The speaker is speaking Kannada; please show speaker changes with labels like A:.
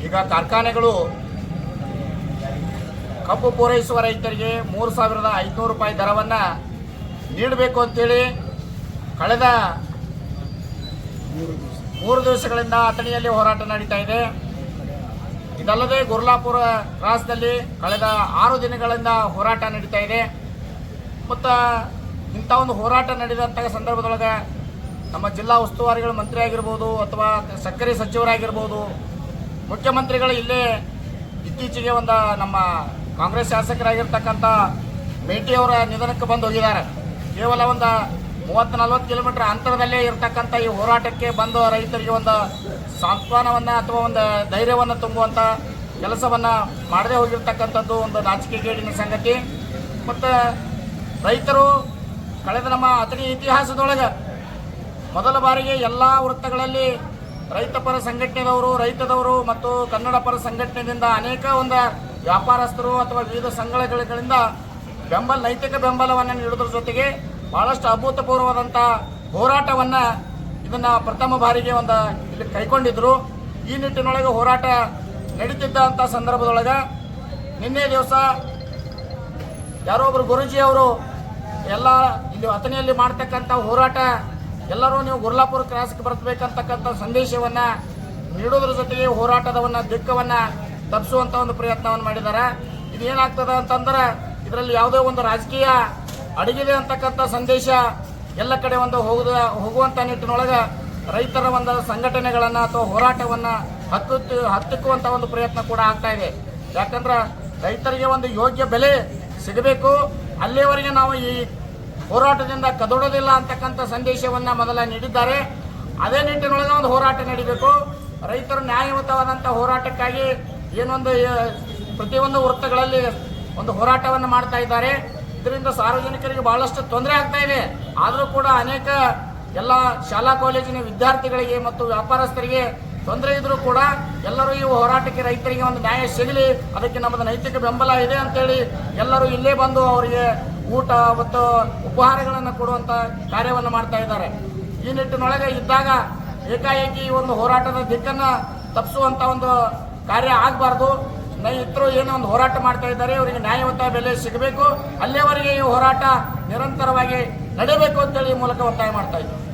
A: ಈಗ ಕಾರ್ಖಾನೆಗಳು ಕಬ್ಬು ಪೂರೈಸುವ ರೈತರಿಗೆ 3,500 ರೂಪಾಯಿ ದರವನ್ನು ನೀಡಬೇಕು ಅಂತೇಳಿ ಕಳೆದ 3 ದಿವಸಗಳಿಂದ ಅಥಣಿಯಲ್ಲಿ ಹೋರಾಟ ನಡೀತಾ ಇದೆ. ಇದಲ್ಲದೆ ಗುರ್ಲಾಪುರ ಕ್ರಾಸ್ನಲ್ಲಿ ಕಳೆದ 6 ದಿನಗಳಿಂದ ಹೋರಾಟ ನಡೀತಾ ಇದೆ. ಮತ್ತು ಇಂಥ ಒಂದು ಹೋರಾಟ ನಡೆದಂಥ ಸಂದರ್ಭದೊಳಗೆ ನಮ್ಮ ಜಿಲ್ಲಾ ಉಸ್ತುವಾರಿಗಳ ಮಂತ್ರಿ ಆಗಿರ್ಬೋದು ಅಥವಾ ಸಕ್ಕರೆ ಸಚಿವರಾಗಿರ್ಬೋದು, ಮುಖ್ಯಮಂತ್ರಿಗಳು ಇಲ್ಲೇ ಇತ್ತೀಚೆಗೆ ಒಂದು ನಮ್ಮ ಕಾಂಗ್ರೆಸ್ ಶಾಸಕರಾಗಿರ್ತಕ್ಕಂಥ ಮೇಟಿಯವರ ನಿಧನಕ್ಕೆ ಬಂದು ಹೋಗಿದ್ದಾರೆ. ಕೇವಲ ಒಂದು 30-40 ಕಿಲೋಮೀಟರ್ ಅಂತರದಲ್ಲೇ ಇರತಕ್ಕಂಥ ಈ ಹೋರಾಟಕ್ಕೆ ಬಂದು ರೈತರಿಗೆ ಒಂದು ಸಾಂತ್ವನವನ್ನು ಅಥವಾ ಒಂದು ಧೈರ್ಯವನ್ನು ತುಂಬುವಂಥ ಕೆಲಸವನ್ನು ಮಾಡದೇ ಹೋಗಿರ್ತಕ್ಕಂಥದ್ದು ಒಂದು ನಾಚಿಕೆಗೇಡಿನ ಸಂಗತಿ. ಮತ್ತು ರೈತರು ಕಳೆದ ನಮ್ಮ ಅಥಣಿ ಇತಿಹಾಸದೊಳಗೆ ಮೊದಲ ಬಾರಿಗೆ ಎಲ್ಲ ವೃತ್ತಗಳಲ್ಲಿ ರೈತ ಪರ ಸಂಘಟನೆದವರು, ರೈತದವರು ಮತ್ತು ಕನ್ನಡ ಪರ ಸಂಘಟನೆಯಿಂದ ಅನೇಕ ಒಂದು ವ್ಯಾಪಾರಸ್ಥರು ಅಥವಾ ವಿವಿಧ ಸಂಘಟನೆಗಳಿಂದ ನೈತಿಕ ಬೆಂಬಲವನ್ನು ನೀಡುವುದರ ಜೊತೆಗೆ ಭಾಳಷ್ಟು ಅಭೂತಪೂರ್ವವಾದಂಥ ಹೋರಾಟವನ್ನು ಇದನ್ನು ಪ್ರಥಮ ಬಾರಿಗೆ ಇಲ್ಲಿ ಕೈಗೊಂಡಿದ್ದರು. ಈ ನಿಟ್ಟಿನೊಳಗೆ ಹೋರಾಟ ನಡೀತಿದ್ದಂಥ ಸಂದರ್ಭದೊಳಗೆ ನಿನ್ನೆ ದಿವಸ ಯಾರೋ ಒಬ್ಬರು ಗುರೂಜಿ ಅವರು ಎಲ್ಲ ಇಲ್ಲಿ ಅಥಣಿಯಲ್ಲಿ ಮಾಡ್ತಕ್ಕಂಥ ಹೋರಾಟ ಎಲ್ಲರೂ ನೀವು ಗುರ್ಲಾಪುರ ಕ್ರಾಸ್ಗೆ ಬರಬೇಕಂತಕ್ಕಂಥ ಸಂದೇಶವನ್ನು ನೀಡೋದ್ರ ಜೊತೆಗೆ ಹೋರಾಟದವನ್ನು ದಿಕ್ಕವನ್ನು ತಪ್ಪಿಸುವಂಥ ಒಂದು ಪ್ರಯತ್ನವನ್ನು ಮಾಡಿದ್ದಾರೆ. ಇದೇನಾಗ್ತದೆ ಅಂತಂದ್ರೆ ಇದರಲ್ಲಿ ಯಾವುದೋ ಒಂದು ರಾಜಕೀಯ ಅಡಗಿದೆ ಅಂತಕ್ಕಂಥ ಸಂದೇಶ ಎಲ್ಲ ಕಡೆ ಒಂದು ಹೋಗುವಂಥ ನಿಟ್ಟಿನೊಳಗೆ ರೈತರ ಒಂದು ಸಂಘಟನೆಗಳನ್ನು ಅಥವಾ ಹೋರಾಟವನ್ನು ಹತ್ತಿಕ್ಕುವಂಥ ಒಂದು ಪ್ರಯತ್ನ ಕೂಡ ಆಗ್ತಾ ಇದೆ. ಯಾಕಂದ್ರೆ ರೈತರಿಗೆ ಒಂದು ಯೋಗ್ಯ ಬೆಲೆ ಸಿಗಬೇಕು, ಅಲ್ಲಿಯವರೆಗೆ ನಾವು ಈ ಹೋರಾಟದಿಂದ ಕದಡೋದಿಲ್ಲ ಅಂತಕ್ಕಂಥ ಸಂದೇಶವನ್ನು ಮೊದಲ ನೀಡಿದ್ದಾರೆ. ಅದೇ ನಿಟ್ಟಿನೊಳಗೆ ಒಂದು ಹೋರಾಟ ನಡೀಬೇಕು. ರೈತರು ನ್ಯಾಯಯುತವಾದಂಥ ಹೋರಾಟಕ್ಕಾಗಿ ಏನೊಂದು ಪ್ರತಿಯೊಂದು ವೃತ್ತಗಳಲ್ಲಿ ಒಂದು ಹೋರಾಟವನ್ನು ಮಾಡ್ತಾ ಇದ್ದಾರೆ. ಇದರಿಂದ ಸಾರ್ವಜನಿಕರಿಗೆ ಬಹಳಷ್ಟು ತೊಂದರೆ ಆಗ್ತಾ ಇದೆ. ಆದರೂ ಕೂಡ ಅನೇಕ ಎಲ್ಲ ಶಾಲಾ ಕಾಲೇಜಿನ ವಿದ್ಯಾರ್ಥಿಗಳಿಗೆ ಮತ್ತು ವ್ಯಾಪಾರಸ್ಥರಿಗೆ ತೊಂದರೆ ಇದ್ರೂ ಕೂಡ ಎಲ್ಲರೂ ಈ ಹೋರಾಟಕ್ಕೆ ರೈತರಿಗೆ ಒಂದು ನ್ಯಾಯ ಸಿಗಲಿ, ಅದಕ್ಕೆ ನಮ್ಮದು ನೈತಿಕ ಬೆಂಬಲ ಇದೆ ಅಂತೇಳಿ ಎಲ್ಲರೂ ಇಲ್ಲೇ ಬಂದು ಅವರಿಗೆ ಊಟ ಮತ್ತು ಉಪಹಾರಗಳನ್ನು ಕೊಡುವಂಥ ಕಾರ್ಯವನ್ನು ಮಾಡ್ತಾ ಇದ್ದಾರೆ. ಈ ನಿಟ್ಟಿನೊಳಗೆ ಇದ್ದಾಗ ಏಕಾಏಕಿ ಈ ಒಂದು ಹೋರಾಟದ ದಿಕ್ಕನ್ನು ತಪ್ಪಿಸುವಂಥ ಒಂದು ಕಾರ್ಯ ಆಗಬಾರ್ದು. ರೈತರು ಏನೋ ಒಂದು ಹೋರಾಟ ಮಾಡ್ತಾ ಇದ್ದಾರೆ, ಅವರಿಗೆ ನ್ಯಾಯಯುತ ಬೆಲೆ ಸಿಗಬೇಕು, ಅಲ್ಲಿಯವರೆಗೆ ಈ ಹೋರಾಟ ನಿರಂತರವಾಗಿ ನಡೆಯಬೇಕು ಅಂತೇಳಿ ಈ ಮೂಲಕ ಒತ್ತಾಯ ಮಾಡ್ತಾ ಇದ್ದಾರೆ.